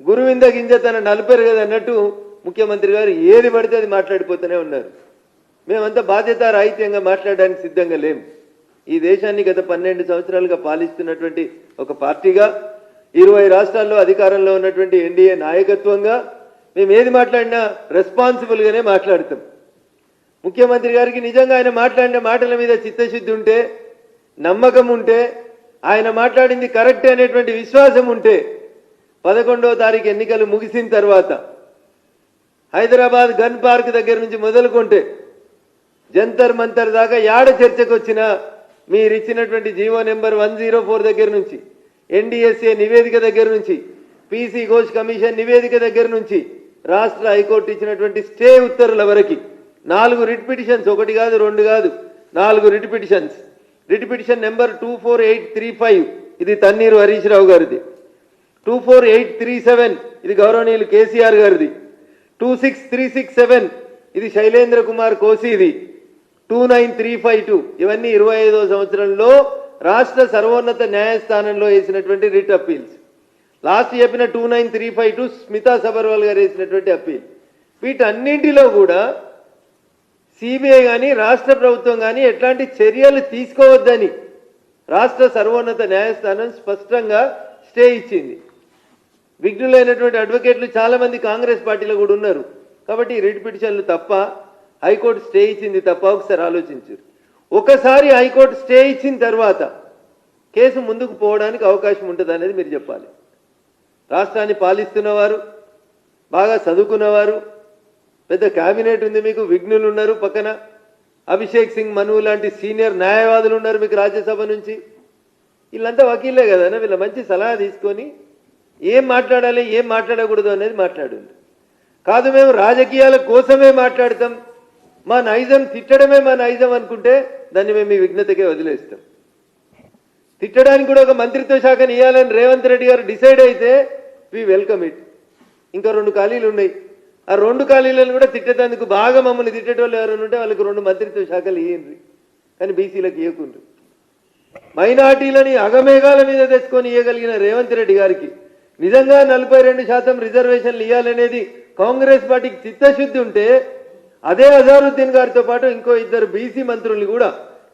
గురువింద గింజ తన నలుపేరు కదా అన్నట్టు ముఖ్యమంత్రి గారు ఏది పడితే అది మాట్లాడిపోతూనే ఉన్నారు. మేమంతా బాధ్యత రాహిత్యంగా మాట్లాడడానికి సిద్ధంగా లేము. ఈ దేశాన్ని గత 12 సంవత్సరాలుగా పాలిస్తున్నటువంటి ఒక పార్టీగా 20 రాష్ట్రాల్లో అధికారంలో ఉన్నటువంటి ఎన్డీఏ నాయకత్వంగా మేము ఏది మాట్లాడినా రెస్పాన్సిబుల్గానే మాట్లాడతాం. ముఖ్యమంత్రి గారికి నిజంగా ఆయన మాట్లాడిన మాటల మీద చిత్తశుద్ధి ఉంటే, నమ్మకం ఉంటే, ఆయన మాట్లాడింది కరెక్ట్ అనేటువంటి విశ్వాసం ఉంటే 11వ తారీఖు ఎన్నికలు ముగిసిన తర్వాత హైదరాబాద్ గన్ పార్క్ దగ్గర నుంచి మొదలుకుంటే జంతర్ మంతర్ దాకా యాడ చర్చకు వచ్చినా మీరు ఇచ్చినటువంటి జీవో నెంబర్ 104 దగ్గర నుంచి, ఎన్డీఎస్ఏ నివేదిక దగ్గర నుంచి, పీసీ ఘోష్ కమిషన్ నివేదిక దగ్గర నుంచి రాష్ట్ర హైకోర్టు ఇచ్చినటువంటి స్టే ఉత్తర్వుల వరకు 4 రిట్ పిటిషన్స్, 1 కాదు 2 కాదు 4 writ petitions. Writ petition number 24835 ఇది తన్నీరు హరీష్ రావు గారిది. 24837 ఇది గౌరవనీయులు కేసీఆర్ గారిది. 26367 ఇది శైలేంద్ర కుమార్ కోసిది. 29352 ఇవన్నీ 25వ సంవత్సరంలో రాష్ట్ర సర్వోన్నత న్యాయస్థానంలో వేసినటువంటి రిట్ అప్పీల్స్. లాస్ట్ చెప్పిన 29352 స్మితా సబర్వాల్ గారు వేసినటువంటి అప్పీల్. వీటన్నింటిలో కూడా సిబిఐ కానీ రాష్ట్ర ప్రభుత్వం కానీ ఎట్లాంటి చర్యలు తీసుకోవద్దని రాష్ట్ర సర్వోన్నత న్యాయస్థానం స్పష్టంగా స్టే ఇచ్చింది. విఘ్నులైనటువంటి అడ్వకేట్లు చాలా మంది కాంగ్రెస్ పార్టీలో కూడా ఉన్నారు. కాబట్టి రిట్ పిటిషన్లు తప్ప, హైకోర్టు స్టే ఇచ్చింది తప్ప ఒకసారి ఆలోచించారు. ఒకసారి హైకోర్టు స్టే ఇచ్చిన తర్వాత కేసు ముందుకు పోవడానికి అవకాశం ఉంటుంది అనేది మీరు చెప్పాలి. రాష్ట్రాన్ని పాలిస్తున్నవారు, బాగా చదువుకున్నవారు, పెద్ద క్యాబినెట్ ఉంది మీకు, విఘ్నులు ఉన్నారు పక్కన, అభిషేక్ సింగ్ మను లాంటి సీనియర్ న్యాయవాదులు ఉన్నారు మీకు రాజ్యసభ నుంచి. వీళ్ళంతా వకీలే కదా, వీళ్ళ మంచి సలహా తీసుకొని ఏం మాట్లాడాలి ఏం మాట్లాడకూడదు అనేది మాట్లాడండి. కాదు మేము రాజకీయాల కోసమే మాట్లాడతాం, మా నైజం తిట్టడమే మా నైజం అనుకుంటే దాన్ని మేము మీ విఘ్నతకే వదిలేస్తాం. తిట్టడానికి కూడా ఒక మంత్రిత్వ శాఖను ఇవ్వాలని రేవంత్ రెడ్డి గారు డిసైడ్ అయితే వి వెల్కమ్ ఇట్. ఇంకా 2 ఖాళీలు ఉన్నాయి. ఆ 2 ఖాళీలను కూడా తిట్టేందుకు బాగా మమ్మల్ని తిట్టేటోళ్ళు ఎవరైనా ఉంటే వాళ్ళకి 2 మంత్రిత్వ శాఖలు ఇవ్వండి, కానీ బీసీలకు ఇవ్వకుండా. మైనార్టీలని అగమేఘాల మీద తెచ్చుకొని ఇవ్వగలిగిన రేవంత్ రెడ్డి గారికి నిజంగా 42% రిజర్వేషన్లు ఇవ్వాలనేది కాంగ్రెస్ పార్టీకి చిత్తశుద్ధి ఉంటే అదే అజారుద్దీన్ గారితో పాటు ఇంకో 2 బీసీ మంత్రుల్ని కూడా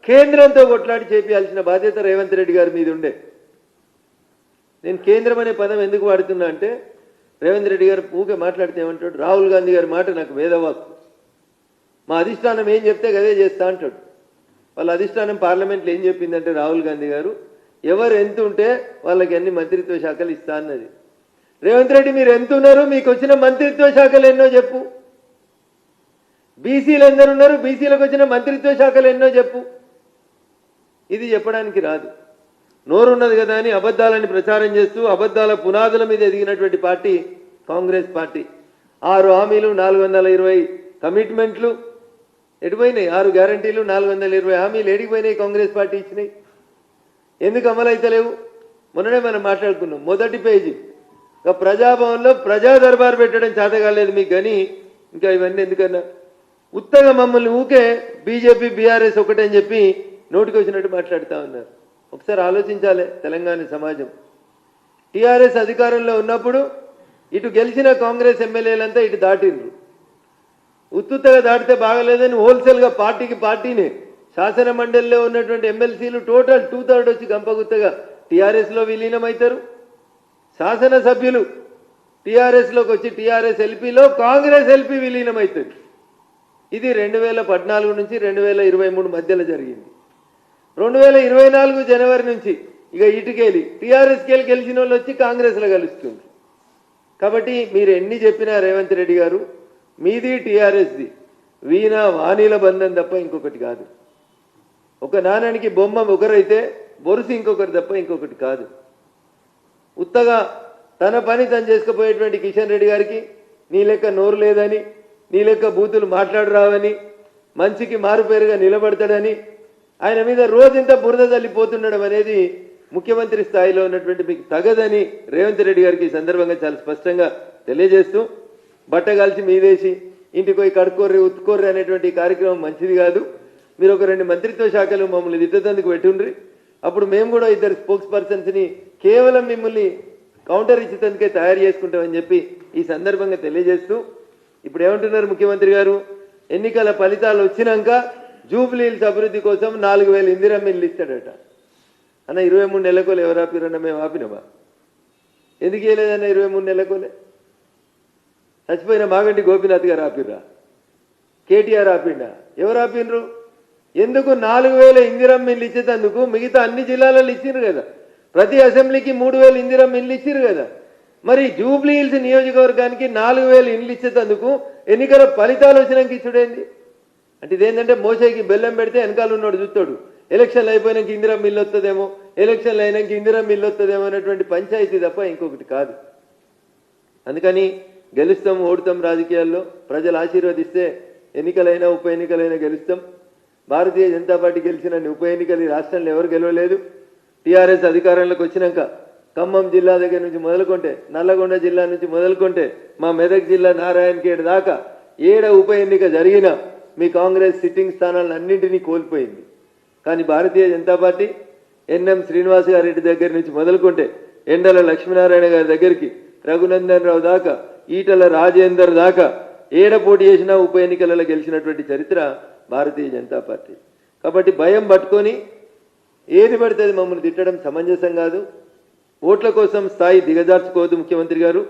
కేంద్రంతో కొట్లాడి చేపించాల్సిన బాధ్యత రేవంత్ రెడ్డి గారి మీద ఉండే. నేను కేంద్రం అనే పదం ఎందుకు వాడుతున్నా అంటే, రేవంత్ రెడ్డి గారు ఊకే మాట్లాడితే ఏమంటాడు, రాహుల్ గాంధీ గారి మాట నాకు వేదవాక్కు, మా అధిష్టానం ఏం చెప్తే అదే చేస్తా అంటాడు. వాళ్ళ అధిష్టానం పార్లమెంట్లో ఏం చెప్పిందంటే రాహుల్ గాంధీ గారు ఎవరు ఎంత ఉంటే వాళ్ళకి అన్ని మంత్రిత్వ శాఖలు ఇస్తా అన్నది. రేవంత్ రెడ్డి మీరు ఎంత ఉన్నారు, మీకు వచ్చిన మంత్రిత్వ శాఖలు ఎన్నో చెప్పు. బీసీలు ఎందరు ఉన్నారు, బీసీలకు వచ్చిన మంత్రిత్వ శాఖలు ఎన్నో చెప్పు. ఇది చెప్పడానికి రాదు. నోరున్నది కదా అని అబద్ధాలని ప్రచారం చేస్తూ అబద్ధాల పునాదుల మీద ఎదిగినటువంటి పార్టీ కాంగ్రెస్ పార్టీ. 6 హామీలు, 420 కమిట్మెంట్లు ఎడిపోయినాయి. 6 గ్యారంటీలు, 420 హామీలు ఎడిపోయినాయి కాంగ్రెస్ పార్టీ ఇచ్చినాయి. ఎందుకు అమలు అయితలేవు? మొన్ననే మనం మాట్లాడుకున్నాం. మొదటి పేజీ ప్రజాభవన్లో ప్రజా దర్బార్ పెట్టడం చేత కాలేదు మీకు, కానీ ఇంకా ఇవన్నీ ఎందుకన్నా ఉత్తగా మమ్మల్ని ఊకే బీజేపీ బీఆర్ఎస్ ఒకటని చెప్పి నోటికి వచ్చినట్టు మాట్లాడుతూ ఉన్నారు. ఒకసారి ఆలోచించాలి తెలంగాణ సమాజం. టీఆర్ఎస్ అధికారంలో ఉన్నప్పుడు ఇటు గెలిచిన కాంగ్రెస్ ఎమ్మెల్యేలంతా ఇటు దాటిండ్రు. ఉత్తుత్తగా దాటితే బాగలేదని హోల్సేల్గా పార్టీనే శాసన మండలిలో ఉన్నటువంటి ఎమ్మెల్సీలు టోటల్ 2/3 వచ్చి గంపగుత్తగా టీఆర్ఎస్లో విలీనమవుతారు. శాసనసభ్యులు టీఆర్ఎస్లోకి వచ్చి టీఆర్ఎస్ ఎల్పీలో కాంగ్రెస్ ఎల్పీ విలీనమవుతుంది. ఇది 2014 నుంచి 2023 మధ్యలో జరిగింది. 2024 జనవరి నుంచి ఇక ఇటుకెళ్ళి టీఆర్ఎస్కి గెలిచిన వాళ్ళు వచ్చి కాంగ్రెస్లో కలుస్తుంది. కాబట్టి మీరు ఎన్ని చెప్పినా రేవంత్ రెడ్డి గారు, మీది టీఆర్ఎస్ది వీణ వాణిల బంధం తప్ప ఇంకొకటి కాదు. ఒక నాణానికి బొమ్మ ఒకరైతే బొరుసు ఇంకొకటి తప్ప ఇంకొకటి కాదు. ఉత్తగా తన పని తను చేసుకుపోయేటువంటి కిషన్ రెడ్డి గారికి నీ లెక్క నోరు లేదని, నీ లెక్క బూతులు మాట్లాడరావని, మంచికి మారుపేరుగా నిలబడతాడని ఆయన మీద రోజంతా బురద తల్లిపోతుండడం అనేది ముఖ్యమంత్రి స్థాయిలో ఉన్నటువంటి మీకు తగదని రేవంత్ రెడ్డి గారికి ఈ సందర్భంగా చాలా స్పష్టంగా తెలియజేస్తూ, బట్టగాల్చి మీదేసి ఇంటికి పోయి కడుక్కోర్రి ఉత్తుకోర్రి అనేటువంటి కార్యక్రమం మంచిది కాదు. మీరు ఒక 2 మంత్రిత్వ శాఖలు మమ్మల్ని దిట్టతందుకు పెట్టుండ్రి. అప్పుడు మేము కూడా 2 స్పోక్స్ పర్సన్స్ని కేవలం మిమ్మల్ని కౌంటర్ ఇచ్చేందుకే తయారు చేసుకుంటామని చెప్పి ఈ సందర్భంగా తెలియజేస్తూ ఇప్పుడు ఏమంటున్నారు ముఖ్యమంత్రి గారు, ఎన్నికల ఫలితాలు వచ్చినాక జూబ్లీ హిల్స్ అభివృద్ధి కోసం 4000 ఇందిరమ్మ ఇల్లు ఇస్తాడట. అన్న 23 నెలకోలే ఎవరు ఆపిరన్నా? మేము ఆపినమా? ఎందుకు ఇవ్వలేదన్న 23 నెలకోలే? చచ్చిపోయిన మాగంటి గోపీనాథ్ గారు ఆపిర్రా? కేటీఆర్ ఆపిండా? ఎవరు ఆపినరు? ఎందుకు 4000 ఇందిరమ్మ ఇల్లు ఇచ్చేందుకు మిగతా అన్ని జిల్లాలలో ఇచ్చిరు కదా, ప్రతి అసెంబ్లీకి 3000 ఇందిరమ్మ ఇల్లు ఇచ్చిరు కదా. మరి జూబ్లీ హిల్స్ నియోజకవర్గానికి 4000 ఇల్లు ఇచ్చేందుకు ఎన్నికల ఫలితాలు వచ్చినాక ఇచ్చుడేంది? అంటే ఇదేంటంటే మోసేకి బెల్లం పెడితే వెనకాల ఉన్నాడు చూస్తాడు, ఎలక్షన్లు అయిపోయినాక ఇందిరమ్మ ఇల్లు వస్తుందేమో, ఎలక్షన్లు అయినాక ఇందిరమ్మ ఇల్లు వస్తుందేమో అనేటువంటి పంచాయతీ తప్ప ఇంకొకటి కాదు. అందుకని గెలుస్తాం ఓడుతాం రాజకీయాల్లో, ప్రజలు ఆశీర్వదిస్తే ఎన్నికలైనా ఉప ఎన్నికలైనా గెలుస్తాం. భారతీయ జనతా పార్టీ గెలిచిన ఉప ఎన్నికలు ఈ రాష్ట్రంలో ఎవరు గెలవలేదు. టీఆర్ఎస్ అధికారంలోకి వచ్చినాక ఖమ్మం జిల్లా దగ్గర నుంచి మొదలుకుంటే, నల్లగొండ జిల్లా నుంచి మొదలుకుంటే, మా మెదక్ జిల్లా నారాయణఖేడ్ దాకా ఏడ ఉప ఎన్నిక జరిగినా మీ కాంగ్రెస్ సిట్టింగ్ స్థానాలను అన్నింటినీ కోల్పోయింది. కానీ భారతీయ జనతా పార్టీ ఎన్ఎం శ్రీనివాస్ గారి దగ్గర నుంచి మొదలుకుంటే, ఎండల లక్ష్మీనారాయణ గారి దగ్గరికి, రఘునందన్ రావు దాకా, ఈటల రాజేందర్ దాకా ఏడ పోటీ చేసినా ఉప ఎన్నికలలో గెలిచినటువంటి చరిత్ర భారతీయ జనతా పార్టీ. కాబట్టి భయం పట్టుకొని ఏది పడితే అది మమ్మల్ని తిట్టడం సమంజసం కాదు. ఓట్ల కోసం స్థాయి దిగజార్చుకోవద్దు ముఖ్యమంత్రి గారు.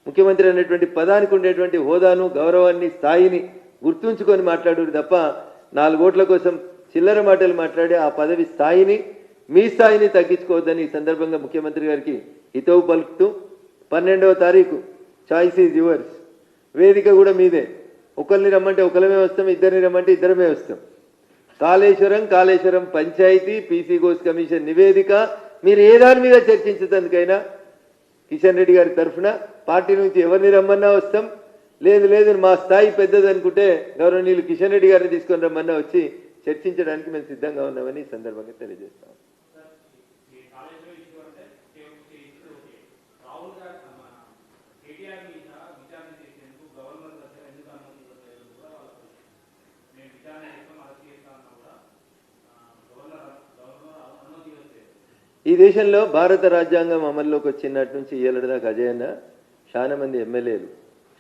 ముఖ్యమంత్రి అనేటువంటి పదానికి ఉండేటువంటి హోదాను, గౌరవాన్ని, స్థాయిని గుర్తుంచుకొని మాట్లాడు తప్ప 4 ఓట్ల కోసం చిల్లర మాటలు మాట్లాడి ఆ పదవి స్థాయిని, మీ స్థాయిని తగ్గించుకోవద్దని ఈ సందర్భంగా ముఖ్యమంత్రి గారికి హితవు పలుకుతూ 12వ తారీఖు చాయిస్ ఈజ్ యువర్స్, వేదిక కూడా మీదే. ఒకరిని రమ్మంటే ఒకరమే వస్తాం, ఇద్దరిని రమ్మంటే ఇద్దరమే వస్తాం. కాళేశ్వరం పంచాయతీ, పీసీ ఘోష్ కమిషన్ నివేదిక, మీరు ఏ దాని మీద చర్చించేందుకైనా కిషన్ రెడ్డి గారి తరఫున పార్టీ నుంచి ఎవరిని రమ్మన్నా వస్తాం. లేదు మా స్థాయి పెద్దది అనుకుంటే గౌరవనీయులు కిషన్ రెడ్డి గారిని తీసుకొని రమ్మన్నా వచ్చి చర్చించడానికి మేము సిద్ధంగా ఉన్నామని ఈ సందర్భంగా తెలియజేస్తాం. ఈ దేశంలో భారత రాజ్యాంగం అమల్లోకి వచ్చినట్టు నుంచి ఏళ్ళదాకా అజయన్న చాలా మంది ఎమ్మెల్యేలు,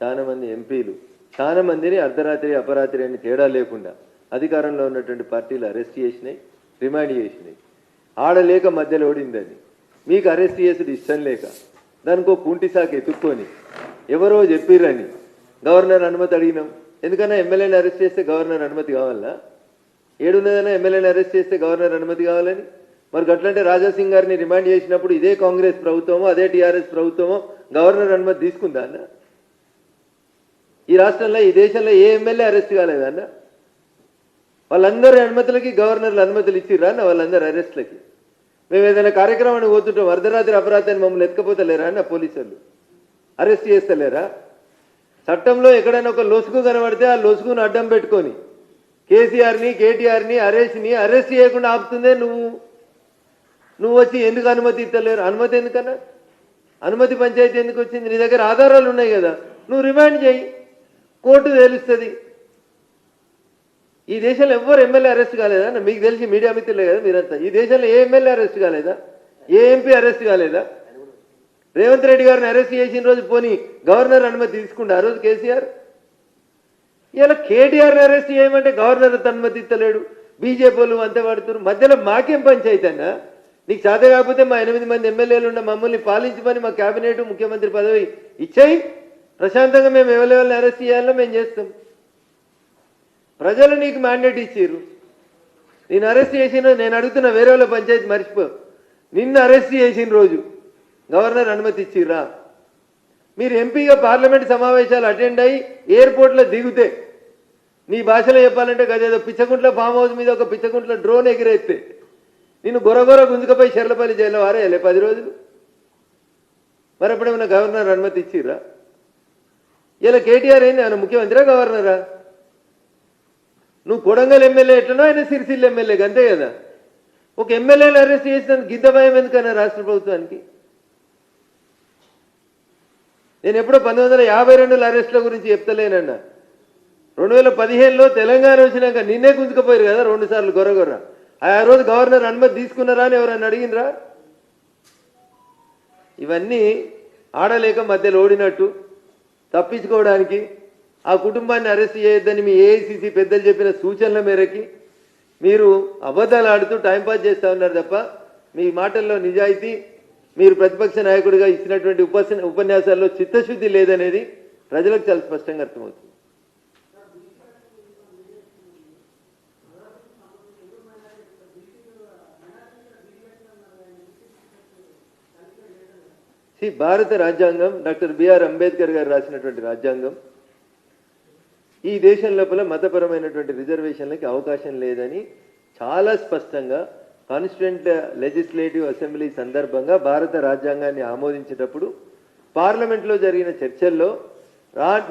చాలా మంది ఎంపీలు, చాలా మందిని అర్ధరాత్రి అపరాత్రి అని తేడా లేకుండా అధికారంలో ఉన్నటువంటి పార్టీలు అరెస్ట్ చేసినాయి, రిమాండ్ చేసినాయి. ఆడలేక మధ్యలో ఓడిందని మీకు అరెస్ట్ చేసుడు ఇష్టం లేక దానికో కుంటి సాకు ఎత్తుక్కొని ఎవరో చెప్పిర్రని గవర్నర్ అనుమతి అడిగినాం. ఎందుకన్నా ఎమ్మెల్యేని అరెస్ట్ చేస్తే గవర్నర్ అనుమతి కావాలా? ఏడున్నదన్నా ఎమ్మెల్యేని అరెస్ట్ చేస్తే గవర్నర్ అనుమతి కావాలని? మరి అట్లంటే రాజాసింగ్ గారిని రిమాండ్ చేసినప్పుడు ఇదే కాంగ్రెస్ ప్రభుత్వమో అదే టీఆర్ఎస్ ప్రభుత్వమో గవర్నర్ అనుమతి తీసుకుందా అన్న? ఈ రాష్ట్రంలో ఈ దేశంలో ఏ ఎమ్మెల్యే అరెస్ట్ కాలేదన్న? వాళ్ళందరి అనుమతులకి గవర్నర్లు అనుమతులు ఇచ్చిర్రా అన్న? వాళ్ళందరి అరెస్టులకి మేము ఏదైనా కార్యక్రమాన్ని పోతుంటాం, అర్ధరాత్రి అపరాధాన్ని మమ్మల్ని ఎత్తుకపోతలేరా అన్న? పోలీసులు అరెస్ట్ చేస్తలేరా? చట్టంలో ఎక్కడైనా ఒక లొసుగు కనబడితే ఆ లొసుగును అడ్డం పెట్టుకొని కేసీఆర్ని, కేటీఆర్ని అరెస్ట్ చేయకుండా ఆపుతుందే నువ్వు వచ్చి ఎందుకు అనుమతి ఇస్తలేరు? అనుమతి ఎందుకన్నా? అనుమతి పంచాయతీ ఎందుకు వచ్చింది? నీ దగ్గర ఆధారాలు ఉన్నాయి కదా, నువ్వు రిమాండ్ చేయి, కోర్టు తేలుస్తుంది. ఈ దేశంలో ఎవ్వరు ఎమ్మెల్యే అరెస్ట్ కాలేదా? మీకు తెలిసి మీడియా మిత్రులే కదా మీరంతా. ఈ దేశంలో ఏ ఎమ్మెల్యే అరెస్ట్ కాలేదా? ఏ ఎంపీ అరెస్ట్ కాలేదా? రేవంత్ రెడ్డి గారిని అరెస్ట్ చేసిన రోజు పోనీ గవర్నర్ అనుమతి తీసుకుంటే ఆ రోజు కేసీఆర్. ఇలా కేటీఆర్ని అరెస్ట్ చేయమంటే గవర్నర్ అనుమతి ఇస్తలేడు, బీజేపీ వాళ్ళు అంతే పడుతున్నారు. మధ్యలో మాకేం పంచాయతీ అన్నా? నీకు చేత కాకపోతే మా 8 మంది ఎమ్మెల్యేలు ఉన్న మమ్మల్ని పాలించమని మా కేబినెట్, ముఖ్యమంత్రి పదవి ఇచ్చాయి, ప్రశాంతంగా మేము ఎవరెవరిని అరెస్ట్ చేయాలో మేము చేస్తాం. ప్రజలు నీకు మ్యాండేట్ ఇచ్చారు. నేను అరెస్ట్ చేసిన, నేను అడుగుతున్న వేరే వాళ్ళ పంచాయతీ మర్చిపో, నిన్ను అరెస్ట్ చేసిన రోజు గవర్నర్ అనుమతి ఇచ్చిర్రా? మీరు ఎంపీగా పార్లమెంట్ సమావేశాలు అటెండ్ అయ్యి ఎయిర్పోర్ట్లో దిగితే నీ భాషలో చెప్పాలంటే గదేదో పిచ్చకుంట్ల ఫామ్ హౌస్ మీద ఒక పిచ్చకుంట్ల డ్రోన్ ఎగిరేస్తే నిన్ను గొరగొర గుంజుకపోయి చెర్లపల్లి జైల్లో వారేయాలి 10 రోజులు. మరి ఎప్పుడేమన్నా గవర్నర్ అనుమతి ఇచ్చిర్రా? ఇలా కేటీఆర్ ఏంది, ఆయన ముఖ్యమంత్రిరా గవర్నరా? నువ్వు కొడంగల్ ఎమ్మెల్యే ఎట్లనో ఆయన సిరిసిల్ల ఎమ్మెల్యేకి అంతే కదా. ఒక ఎమ్మెల్యేని అరెస్ట్ చేసినందుకు గింత భయం ఎందుకన్నా రాష్ట్ర ప్రభుత్వానికి? నేను ఎప్పుడో 1952 అరెస్టుల గురించి చెప్తలేనన్నా. 2015లో తెలంగాణ వచ్చినాక నిన్నే గుంజుకపోయారు కదా 2 సార్లు గొర్ర. ఆ రోజు గవర్నర్ అనుమతి తీసుకున్నారా అని ఎవరన్నా అడిగినరా? ఇవన్నీ ఆడలేక మధ్యలో ఓడినట్టు తప్పించుకోవడానికి ఆ కుటుంబాన్ని అరెస్ట్ చేయొద్దని మీ ఏఐసిసి పెద్దలు చెప్పిన సూచనల మేరకి మీరు అబద్ధాలు ఆడుతూ టైంపాస్ చేస్తూ ఉన్నారు తప్ప మీ మాటల్లో నిజాయితీ, మీరు ప్రతిపక్ష నాయకుడిగా ఇచ్చినటువంటి ఉపన్యాసాల్లో చిత్తశుద్ధి లేదనేది ప్రజలకు చాలా స్పష్టంగా అర్థమవుతుంది. భారత రాజ్యాంగం డాక్టర్ బిఆర్ అంబేద్కర్ గారు రాసినటువంటి రాజ్యాంగం ఈ దేశం లోపల మతపరమైనటువంటి రిజర్వేషన్లకి అవకాశం లేదని చాలా స్పష్టంగా కాన్స్టిట్యూంట్ లెజిస్లేటివ్ అసెంబ్లీ సందర్భంగా భారత రాజ్యాంగాన్ని ఆమోదించేటప్పుడు పార్లమెంట్లో జరిగిన చర్చల్లో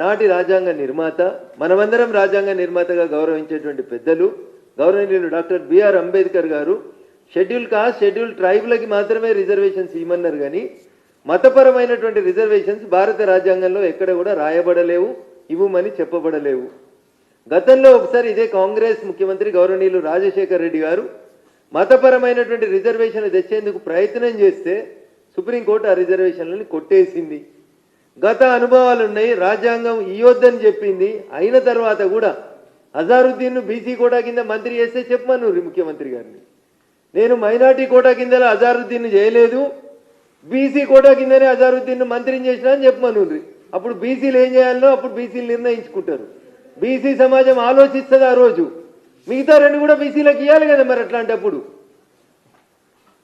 నాటి రాజ్యాంగ నిర్మాత, మనమందరం రాజ్యాంగ నిర్మాతగా గౌరవించేటువంటి పెద్దలు గౌరవనీయులు డాక్టర్ బిఆర్ అంబేద్కర్ గారు షెడ్యూల్ కాస్ట్, షెడ్యూల్ ట్రైబ్లకి మాత్రమే రిజర్వేషన్స్ ఇవ్వమన్నారు. కానీ మతపరమైనటువంటి రిజర్వేషన్స్ భారత రాజ్యాంగంలో ఎక్కడ కూడా రాయబడలేవు, ఇవ్వమని చెప్పబడలేవు. గతంలో ఒకసారి ఇదే కాంగ్రెస్ ముఖ్యమంత్రి గౌరవనీయులు రాజశేఖర్ రెడ్డి గారు మతపరమైనటువంటి రిజర్వేషన్ తెచ్చేందుకు ప్రయత్నం చేస్తే సుప్రీంకోర్టు ఆ రిజర్వేషన్లను కొట్టేసింది. గత అనుభవాలు ఉన్నాయి. రాజ్యాంగం ఇవ్వొద్దని చెప్పింది. అయిన తర్వాత కూడా అజారుద్దీన్ను బీసీ కోటా కింద మంత్రి చేస్తే చెప్పమన్నారు ముఖ్యమంత్రి గారిని. నేను మైనార్టీ కోటా కింద అజారుద్దీన్ చేయలేదు, బీసీ కోటా కిందనే అజారుద్దీన్ మంత్రిని చేసినా అని చెప్పమన్నారు. అప్పుడు బీసీలు ఏం చేయాలో అప్పుడు బీసీలు నిర్ణయించుకుంటారు. బీసీ సమాజం ఆలోచిస్తుంది. ఆ రోజు మిగతా రెండు కూడా బీసీలకు ఇవ్వాలి కదా. మరి అట్లాంటప్పుడు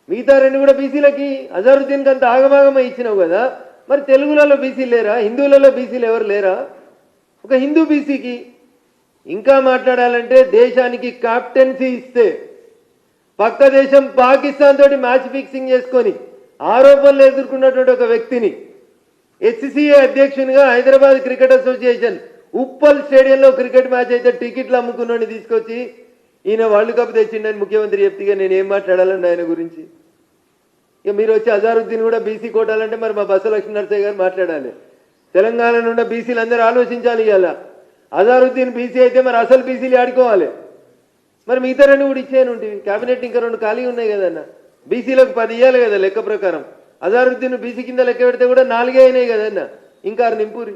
మిగతా రెండు కూడా బీసీలకి అజారుద్దీన్కి అంత ఆగమాగమ ఇచ్చినావు కదా. మరి తెలుగులలో బీసీలు లేరా? హిందువులలో బీసీలు ఎవరు లేరా? ఒక హిందూ బీసీకి ఇంకా మాట్లాడాలంటే దేశానికి కెప్టెన్సీ ఇస్తే పక్క దేశం పాకిస్తాన్ తోటి మ్యాచ్ ఫిక్సింగ్ చేసుకొని ఆరోపణలు ఎదుర్కొన్నటువంటి ఒక వ్యక్తిని హెచ్సిఏ అధ్యక్షునిగా హైదరాబాద్ క్రికెట్ అసోసియేషన్ ఉప్పల్ స్టేడియంలో క్రికెట్ మ్యాచ్ అయితే టికెట్లు అమ్ముకున్నాను తీసుకొచ్చి ఈయన వరల్డ్ కప్ తెచ్చిండని ముఖ్యమంత్రి చెప్తే నేను ఏం మాట్లాడాలండి ఆయన గురించి? ఇక మీరు వచ్చి అజారుద్దీన్ కూడా బీసీ కోటాలంటే మరి మా బస లక్ష్మీ నరసయ్య గారు మాట్లాడాలి. తెలంగాణ నుండి బీసీలు అందరూ ఆలోచించాలి. ఇవాళ అజారుద్దీన్ బీసీ అయితే మరి అసలు బీసీలు ఆడుకోవాలి. మరి మిగతా రెండు కూడా ఇచ్చేయనుంటివి. క్యాబినెట్ ఇంకా రెండు ఖాళీ ఉన్నాయి కదన్న. బీసీలకు 10 ఇవ్వాలి కదా లెక్క ప్రకారం. అజారుద్దీన్ బీసీ కింద లెక్క పెడితే కూడా 4 అయినాయి కదన్న. ఇంకా 6 నింపూరి.